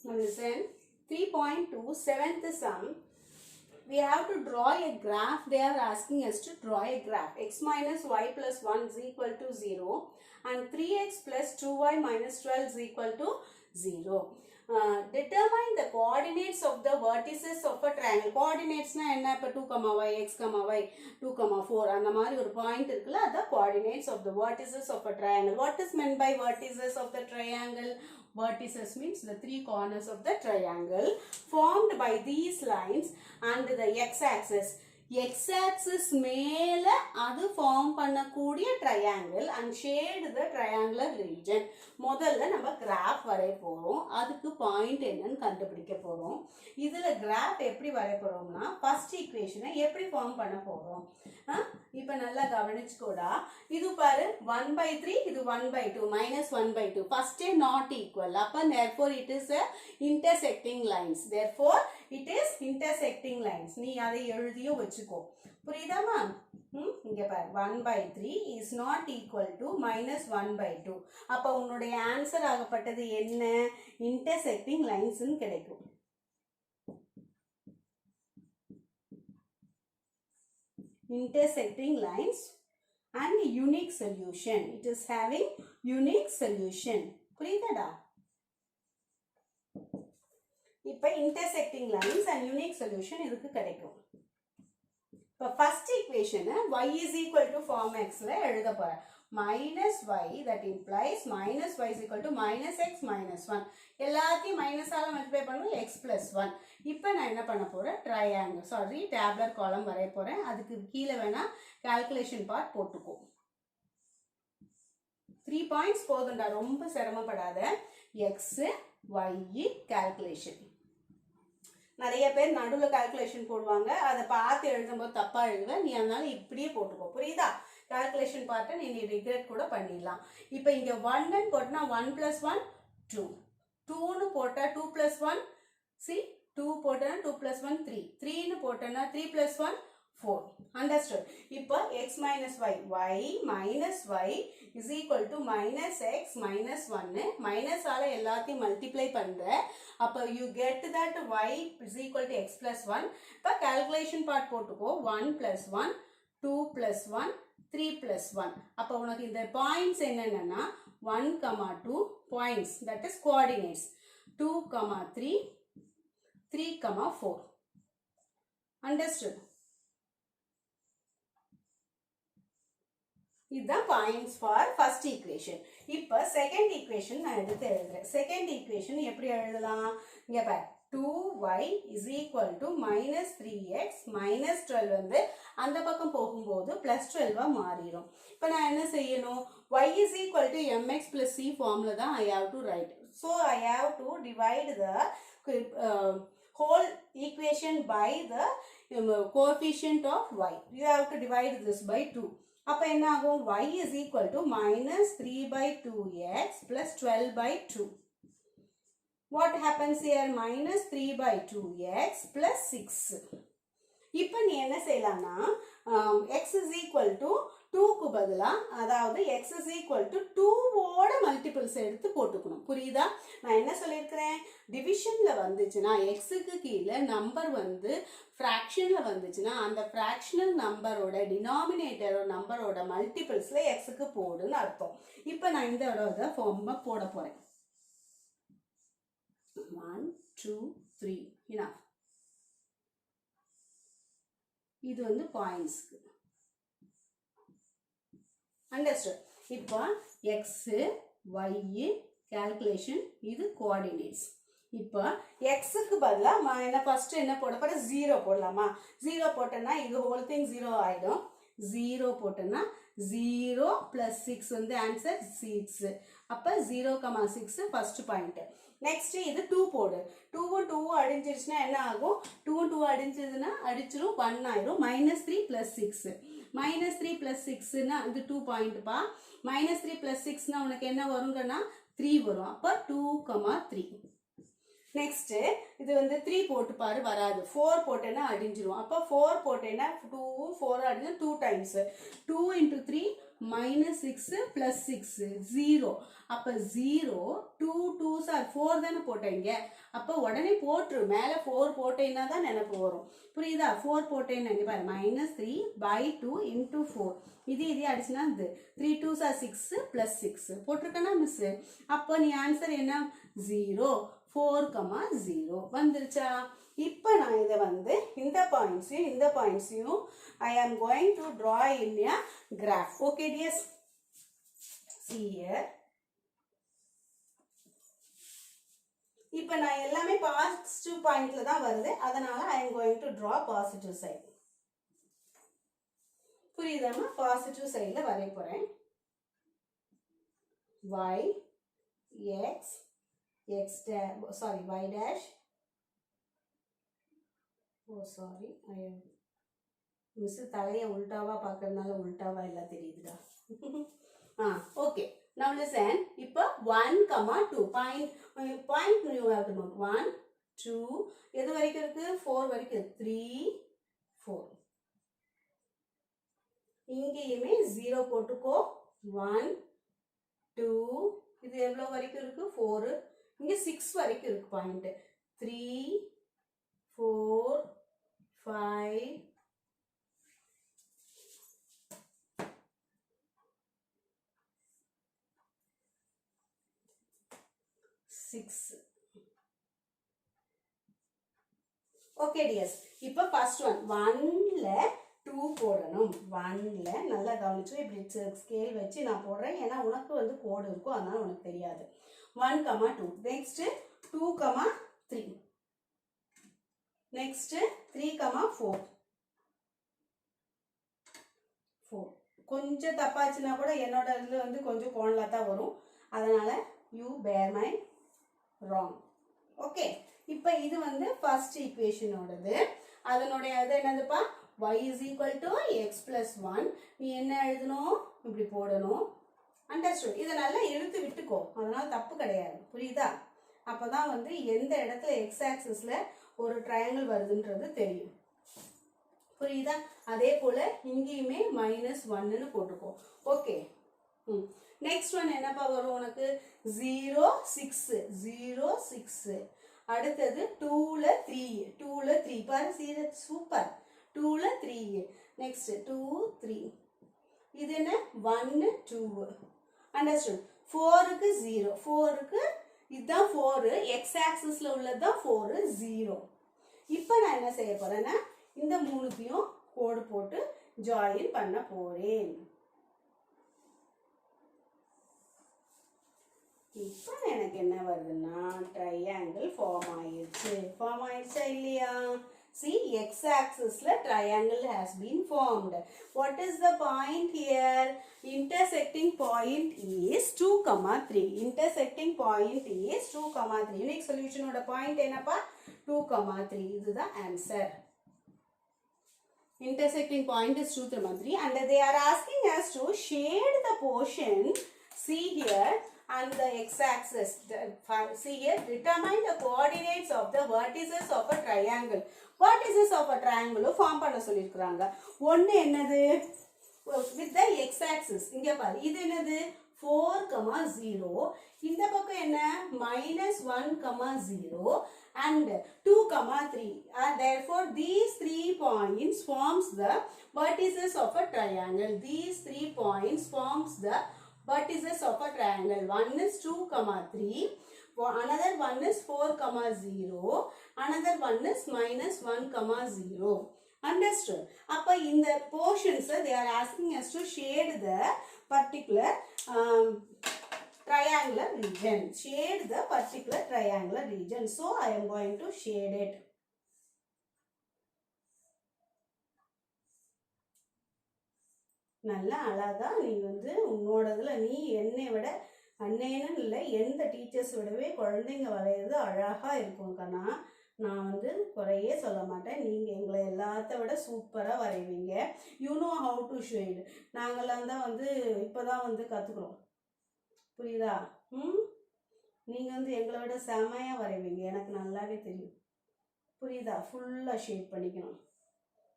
Listen, 3.2 seventh sum. We have to draw a graph. They are asking us to draw a graph. X minus y plus 1 is equal to 0 and 3x plus 2y minus 12 is equal to 0. Determine the coordinates of the vertices of a triangle. Coordinates na enna ipo 2, y, x, y, 2, 4 அந்த மாதிரி ஒரு point இருக்குல்ல அத coordinates of the vertices of a triangle. What is meant by vertices of the triangle? Vertices means the three corners of the triangle formed by these lines and the x-axis. X-axis மேல அது form பண்ணக்கூடிய triangle and shade the triangular region. முதல்ல நம்ம graph வரைய போறோம். அதுக்கு point என்னன்னு கண்டுபிடிக்க போறோம். இதுல graph எப்படி வரைய போறோம்னா first equation எப்படி form பண்ண போறோம். இப்போ நல்லா கவனிச்சுக்கோடா. இது பாரு 1/3 இது 1/2 minus 1/2. First not equal. அப்ப therefore it is a intersecting lines. Therefore it is intersecting lines. நீ அதை எழுதியும் வச்சுக்கோ. புரியுதாமா? இங்க பாரு 1/3 is not equal to minus 1/2. அப்ப உன்னுடைய ஆன்சர் ஆகப்பட்டது என்ன? intersecting lines ன்னு கிடைக்கும். Intersecting lines and unique solution. It is having unique solution. புரியுதாடா? இப்ப intersecting lines and unique solution இதுக்கு கிடைக்கும். இப்ப first equation y is equal to form x ல எழுத போறேன். minus y that implies minus y is equal to minus x minus 1. எல்லாத்தையும் minus ஆல multiply பண்ணுவோம் x plus 1. இப்போ நான் என்ன பண்ண போறேன்? ட்ரையாங்கிள் சாரி டேபுலர் காலம் வரைய போறேன். அதுக்கு கீழே வேணா கால்குலேஷன் பார்ட் போட்டுக்கோ. 3 பாயிண்ட்ஸ் போதும்டா, ரொம்ப சிரமப்படாத. x y calculation. நிறைய பேர் நடுவில் கால்குலேஷன் போடுவாங்க, அதை பார்த்து எழுதும்போது தப்பா எழுதுவேன். நீ அதனால இப்படியே போட்டுக்கோ. புரியுதா? கால்குலேஷன் பார்ட்டை நீ ரிக்ரெட் கூட பண்ணிடலாம். இப்போ இங்க 1 போட்டனா 1 plus 1 2, 2 போட்டா 2 plus 1 see 2 போட்டனா 2 plus 1 3, 3 போட்டனா 3 plus 1 4. Understood? இப்போ x minus y, y minus y is equal to minus x minus 1. minus ஆல எல்லாத்தையும் மல்டிப்ளை பண்ற. அப்போ you get that y is equal to x plus 1. இப்போ calculation part போட்டுக்கோ. 1 plus 1, 2 plus 1, 3 plus 1. அப்போ உனக்கு இந்த பாயிண்ட்ஸ் என்னன்னா 1, 2 points, that is coordinates. 2, 3, 3, 4. Understood? இதுதான் பாயிண்ட்ஸ் ஃபார் ஃபர்ஸ்ட் ஈக்குவேஷன். இப்போ செகண்ட் ஈக்குவேஷன் நான் எடுத்து எழுதுறேன். செகண்ட் ஈக்குவேஷன் எப்படி எழுதலாம்? இங்க பாரு 2y is equal to minus 3x minus 12 வந்து அந்த பக்கம் போகும்போது plus 12 மாறிடும். இப்போ நான் என்ன செய்யணும்? y is equal to mx plus c ஃபார்ம்ல தான் I have to write. So I have to divide the whole equation by the coefficient of y. You have to divide this by 2. அப்ப என்ன ஆகும்? y is equal to minus 3/2x plus 12/2. What happens here? Minus 3/2x plus 6. இப்போ நீ என்ன செய்யலாம்னா x is equal to 2க்கு பதிலா அதாவது x is equal to 2 ஓட மல்டிபிள்ஸ் எடுத்து போட்டுக்கணும். புரியுதா? நான் என்ன சொல்லியிருக்கிறேன்? டிவிஷன்ல வந்துச்சுன்னா xக்கு கீழே நம்பர் வந்து ஃப்ராக்ஷன்ல வந்துச்சுன்னா அந்த ஃப்ராக்ஷனல் நம்பரோட டினாமினேட்டர் நம்பரோட மல்டிபிள்ஸ்ல xக்கு போடுன்னு அர்த்தம். இப்போ நான் இந்த இதை ஃபார்ம் போட போறேன். 1 2 3 enough. இது வந்து பாயிண்ட்ஸ்க்கு. அண்டர்ஸ்டாண்ட்? இப்போ x y கால்குலேஷன், இது கோஆர்டினேட்ஸ். இப்போ xக்கு பதிலா நான் ஃபர்ஸ்ட் என்ன போட போறேன்? 0 போடலாமா? 0 போட்டேன்னா இது ஹோல் திங் 0 ஆயிடும். 0 போட்டேன்னா 0 plus 6 வந்து ஆன்சர் 6. அப்ப 0, 6 ஃபர்ஸ்ட் பாயிண்ட். நெக்ஸ்ட் இது 2 போடு. 2வும் 2வும் அடிஞ்சிருச்சுன்னா என்ன ஆகும்? 2வும் 2 அடிஞ்சதுன்னா அடிச்சிரும் 1 ஆயிரும். minus 3 plus 6. minus 3 plus 6னா இது 2 பாயிண்ட்பா. minus 3 plus 6னா உனக்கு என்ன வருங்கன்னா 3 வரும். அப்ப 2, 3. நெக்ஸ்ட் இது வந்து 3 போட்டு பாரு வராது. 4 போட்டேன்னா அடிஞ்சிரும். அப்ப 4 போட்டேன்னா 2 4 அடிஞ்சு 2 டைம்ஸ் 2 into 3 minus 6 plus 6 0. அப்ப 0 2 2s are 4 தானே போட்டீங்க. அப்ப உடனே போட்டுரு, மேல 4 போட்டேன்னா தான் நினைப்பு வரும். புரியுதா? 4 போட்டேன்னா இங்க பாரு minus 3 by 2 into 4. இது அடிச்சுனா இது 3 2s are 6 plus 6 போட்டிருக்கனா மிஸ். அப்ப நீ ஆன்சர் என்ன 0 4, 0 வந்துருச்சா? இப்போ நான் இதை வந்து இந்த பாயிண்ட்ஸையும் I am going to draw in a graph. Okay dears, see here. இப்போ நான் எல்லாமே பாசிட்டிவ் பாயிண்ட்ல தான் வருது, அதனால I am going to draw positive side. புரியுதாமா? பாசிட்டிவ் சைடுல வரைய போறேன். y x x dash, sorry, y dash. Oh sorry, I am miss தலையை உல்டாவா பார்க்கறதுனால உல்டாவா எல்லாம் தெரியுதுடா. Okay, now listen. இப்போ 1, 2 point you have to note 1 2 எது வரைக்கும் இருக்கு? 4 வரைக்கும். 3 4 இங்கேயுமே 0 போட்டுக்கோ. 1 2 இது எவ்வளவு வரைக்கும் இருக்கு? 4. இங்க 6 வரைக்கும் இருக்கு பாயிண்ட். 3 4 5 6. ஓகே டியர்ஸ், இப்போ ஃபர்ஸ்ட் ஒன் 1ல 2 போடணும். 1ல நல்லா கவனிச்சு இப்படி ஸ்கேல் வச்சு நான் போடுறேன், ஏன்னா உனக்கு வந்து கோடு இருக்கும், அதனால உனக்கு தெரியாது. 1, 2 நெக்ஸ்ட் 2, 3 நெக்ஸ்ட் 3, 4 கொஞ்சம் தப்பாச்சுன்னா கூட என்னோட இதில் வந்து கொஞ்சம் கோணலா தான் வரும், அதனால யூ பேர் மை wrong. ஓகே, இப்போ இது வந்து ஃபர்ஸ்ட் ஈக்குவேஷனோடது. அதனுடைய அது என்னதுப்பா? y is equal to x plus 1. நீ என்ன எழுதணும்? இப்படி போடணும். அண்டர்ஸ்டுட்? இதை நல்லா எழுத்து விட்டுக்கோ, அதனால தப்பு கிடையாது. புரியுதா? அப்போதான் வந்து எந்த இடத்துல எக்ஸ் ஆக்சிஸ்ல ஒரு ட்ரையாங்கிள் வருதுன்றது தெரியும். புரியுதா? அதே போல இங்கேயுமே -1ன்னு போட்டுக்கோ. ஓகே, நெக்ஸ்ட் ஒன் என்னப்பா வரும் உனக்கு? 0 6 0 6. அடுத்தது 2ல 3 பாரு, சூப்பர். 2ல 3 நெக்ஸ்ட் 2 3 இது என்ன? 1 2. அண்டர்ஸ்டுட்? 4க்கு 0, 4க்கு இதுதான் 4, எக்ஸ் ஆக்சிஸ்ல உள்ளதுதான் 4 0. இப்போ நான் என்ன செய்ய போறேன்னா இந்த மூணுத்தையும் கோடு போட்டு ஜாயின் பண்ண போறேன். இப்போ எனக்கு என்ன வருதுன்னா ட்ரையாங்கிள் ஃபார்ம் ஆயிடுச்சா இல்லையா? See, x-axisல triangle has been formed. What is the point here? Intersecting point is 2, 3. Intersecting point is 2, 3. Unique solution oda point என்னப்பா? 2, 3. இதுதான் answer. Intersecting point is 2, 3, and they are asking us to shade the portion. See here. And the x-axis. See here, determine the coordinates of the vertices of a triangle. Vertices of a triangle form பண்ண சொல்லிருக்காங்க. ஒன்னு என்னது? With the x-axis. இங்க பாரு, இது என்னது? 4, 0. இந்த பக்கம் என்ன? -1, 0 and 2, 3. And therefore, these 3 points forms the vertices of a triangle. These 3 points forms the vertices of a triangle. One is 2, 3. Another one is 4, 0. Another one is -1, 0. Understood? Appa in the portions they are asking us to shade the particular triangular region. Shade the particular triangular region. So I am going to shade it. நல்லா அழகா நீ வந்து உன்னோடதுல நீ என்னை விட அண்ணேன்னு இல்லை, எந்த teachers விடவே குழந்தைங்க வரைகிறது அழகா இருக்கும் கண்ணா. நான் வந்து குறையே சொல்ல மாட்டேன், நீங்கள் எங்களை எல்லாத்த விட சூப்பராக வரைவீங்க. You know how to shade. நாங்கள்லாம் தான் வந்து இப்போ தான் வந்து கற்றுக்குறோம். புரியுதா? நீங்கள் வந்து எங்களை விட செமையாக வரைவீங்க, எனக்கு நல்லாவே தெரியும். புரியுதா? ஃபுல்லாக ஷேட் பண்ணிக்கணும்.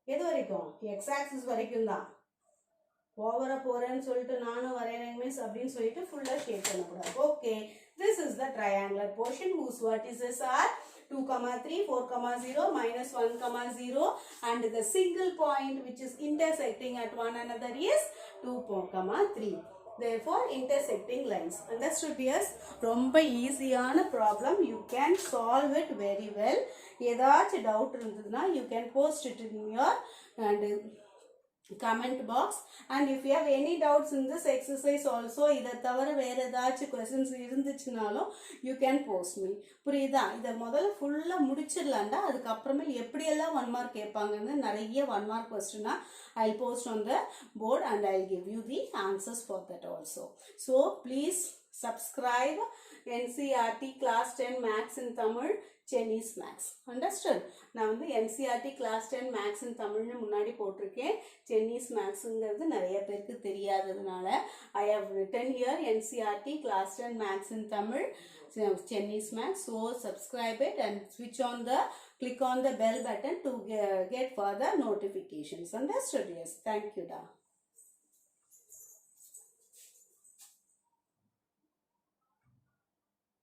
எது வரைக்கும்? எக்ஸ் ஆக்சிஸ் வரைக்கும் தான். ஓவரா போறேன்னு சொல்லிட்டு நானும் வரையறேன் மிஸ் அப்படின்னு சொல்லிட்டு ஃபுல்லா ஷேட் பண்ணக்கூடாது. Okay, this is the triangular portion whose vertices are 2, 3, 4, 0, -1, 0 and the single point which is intersecting at one another is 2, 3. Therefore, intersecting lines. Understood, dears? ரொம்ப ஈஸியான problem. You can solve it very well. ஏதாச்சும் doubt இருந்ததுன்னா you can post it in your comment box, and if you have any doubts in this exercise also, இதை தவிர வேற ஏதாச்சும் questions இருந்துச்சுனாலும் you can post me. புரியுதா? இதை முதல்ல ஃபுல்லா முடிச்சிடலாம்டா. அதுக்கப்புறமே எப்படியெல்லாம் 1 mark கேட்பாங்கன்னு நிறைய 1 mark question I'll post on the board and I'll give you the answers for that also. So please subscribe NCERT class 10 maths in Tamil, Chinese maths. Understood? நான் வந்து NCERT class 10 maths in Tamilனு முன்னாடி போட்டிருக்கேன். Chinese mathsங்கிறது நிறைய பேருக்கு தெரியாததுனால I have written here NCERT class 10 maths in Tamil, Chinese maths. So subscribe it and click on the bell button to get further notifications. Understood? Yes. Thank you, da.